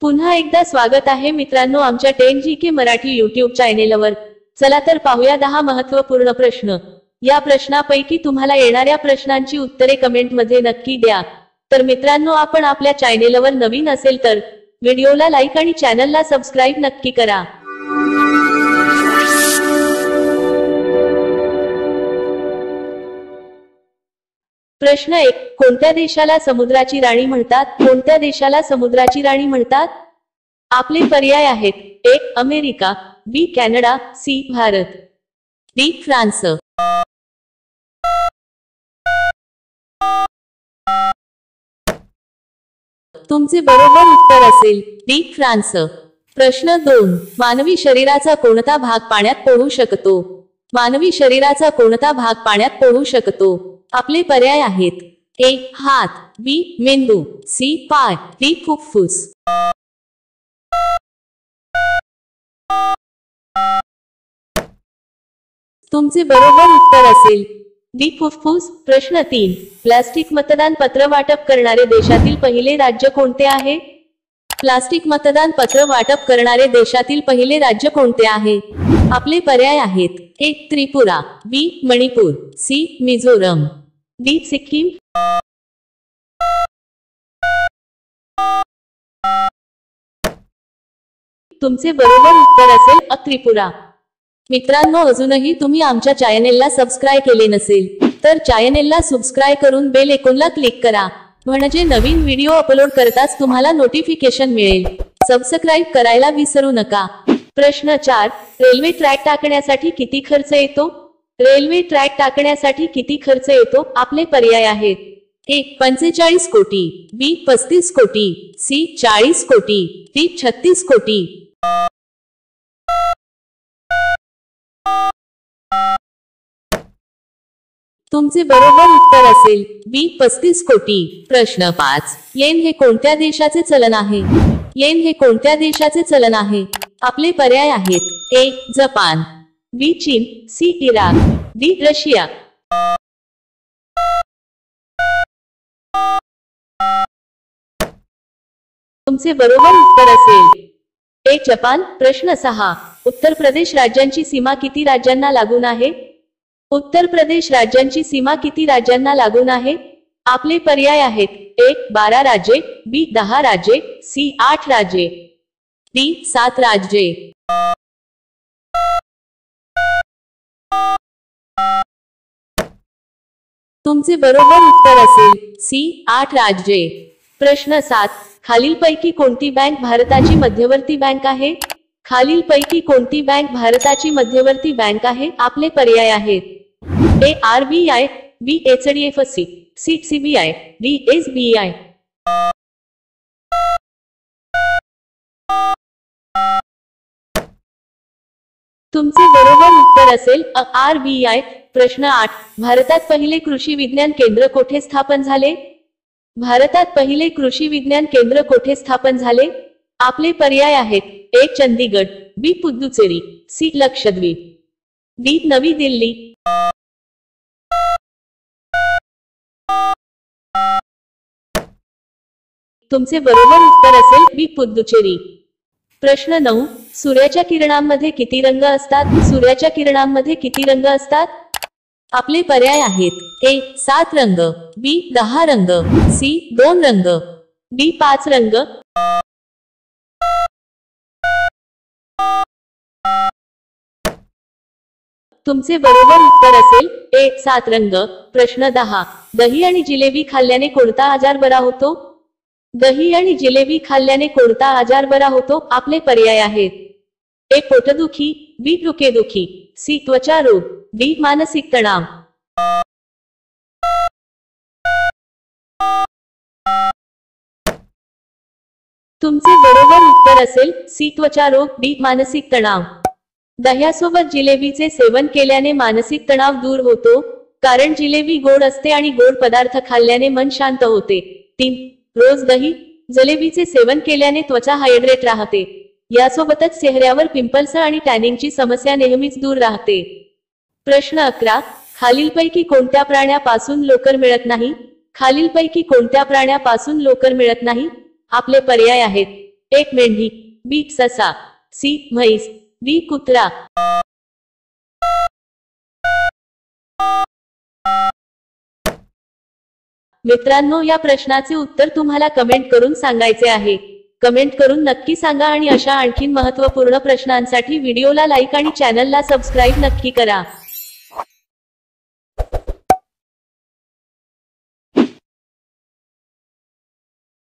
पुन्हा एकदा स्वागत आहे मित्रांनो आमच्या 10GK मराठी YouTube चॅनेलवर। चला तर पाहूया 10 महत्त्वपूर्ण प्रश्न। या प्रश्नापैकी तुम्हाला येणाऱ्या प्रश्नांची उत्तरे कमेंट मध्ये नक्की द्या। तर मित्रांनो आपण आपल्या चॅनेलवर नवीन असेल तर व्हिडिओला लाईक आणि चॅनलला सबस्क्राइब नक्की करा। प्रश्न 1, कोणत्या देशाला समुद्राची राणी म्हणतात? कोणत्या देशाला समुद्राची राणी म्हणतात? आपले पर्याय आहेत: A America, B Canada, C Bharat, D France. तुमचे बरोबर उत्तर असेल D फ्रान्स। प्रश्न 2, मानवी शरीराचा कोणता भाग पाण्यात पोहू शकतो? मानवी शरीराचा कोणता भाग पाण्यात पोहू शकतो? आपले पर्याय आहेत: A हात, B मेंदू, C पाय, D फुफ्फुस। तुमचे बरोबर उत्तर असेल D फुफ्फुस। प्रश्न 3, प्लास्टिक मतदान पत्र वाटप करणारे देशातील पहिले राज्य कोणते आहे? प्लास्टिक मतदान पत्र वाटप करणारे देशातील पहिले राज्य कोणते आहे? आपले पर्याय आहेत: A Tripura, B Manipur, C Mizoram, D Sikkim. तुमचे बरोबर उत्तर असेल अ त्रिपुरा। मित्रांनो अजूनही तुम्ही आमच्या चॅनेलला सबस्क्राइब केले नसेल तर चॅनेलला सबस्क्राइब करून बेल आयकॉनला क्लिक करा, म्हणजे नवीन व्हिडिओ अपलोड करताच तुम्हाला नोटिफिकेशन मिळेल। सबस्क्राइब करायला विसरू नका। प्रश्न 4, रेल्वे ट्रॅक टाकण्यासाठी किती खर्च येतो? रेल्वे ट्रॅक टाकण्यासाठी किती खर्च येतो? आपले पर्याय आहेत: A 45 कोटी, B 35 कोटी, C 40 कोटी, D 36 कोटी। तुमचे बरोबर उत्तर असेल B 35 कोटी। प्रश्न 5, येन हे कोणत्या देशाचे चलन आहे? येन हे कोणत्या देशाचे चलन आहे? आपले पर्याय आहेत: A जपान, B चीन, C इराक, D रशिया। तुमचे बरोबर उत्तर असेल A जपान। प्रश्न 6, उत्तर प्रदेश राज्यांची सीमा किती राज्यांना लागून आहे? उत्तर प्रदेश राज्यांची सीमा किती राज्यांना लागून आहे? आपले पर्याय आहेत: A 12 राज्ये, B 10 राज्ये, C 8 राज्ये, D 7 राज्ये। तुमचे बरोबर उत्तर असेल C 8 राज्ये। प्रश्न 7, खालीलपैकी कोणती बँक भारताची मध्यवर्ती बँक आहे? खालीलपैकी कोणती बँक भारताची मध्यवर्ती बँक आहे? आपले पर्याय आहेत: A RBI, B HDFC, C CBI, D SBI। तुमचे बरोबर उत्तर असेल अ RBI। प्रश्न 8, भारतात पहिले कृषी विज्ञान केंद्र कोठे स्थापन झाले? भारतात पहिले कृषी विज्ञान केंद्र कोठे स्थापन झाले? आपले पर्याय आहेत: A Chandigarh, B Puducherry, C Lakshadweep, D नवी दिल्ली। तुमचे बरोबर उत्तर असेल B पुद्दुचेरी। प्रश्न 9, सूर्याच्या किरणांमध्ये किती रंग असतात? सूर्याच्या किरणांमध्ये किती रंग असतात? आपले पर्याय आहेत: A 7 रंग, B 10 रंग, C 2 रंग, D 5 रंग। तुमचे बरोबर उत्तर असेल A 7 रंग। प्रश्न 10, दही आणि जिलेबी खाल्ल्याने कोणता आजार बरा होतो? दही आणि जिलेबी खाल्ल्याने कोणता आजार बरा होतो? आपले पर्याय आहेत: A पोटदुखी, B डोकेदुखी, C त्वचा रोग, D मानसिक तणाव। तुमचे बरोबर उत्तर असेल C त्वचा रोग, D मानसिक तणाव। दह्यासोबत जिलेबीचे सेवन केल्याने मानसिक तणाव दूर होतो, कारण जिलेबी गोड असते आणि गोड पदार्थ खाल्ल्याने मन शांत होते। 3, रोज दही जलेबीचे सेवन केल्याने त्वचा हायड्रेट राहते, यासोबतच चेहऱ्यावर पिंपल्स आणि टॅनिंगची समस्या नेहमीच दूर राहते। प्रश्न 11, खालीलपैकी कोणत्या प्राण्यापासून लोकर मिळत नाही? खालीलपैकी कोणत्या प्राण्यापासून लोकर मिळत नाही? आपले पर्याय आहेत: एक मेंढी, बी ससा, सी म्हैस, डी कुत्रा। मित्रांनो, या प्रश्नाचे उत्तर तुम्हाला कमेंट करून सांगायचे आहे। कमेंट करून नक्की सांगा आणि अशा आणखीन महत्त्वपूर्ण प्रश्नांसाठी व्हिडिओला लाईक आणि चॅनलला सबस्क्राईब नक्की करा।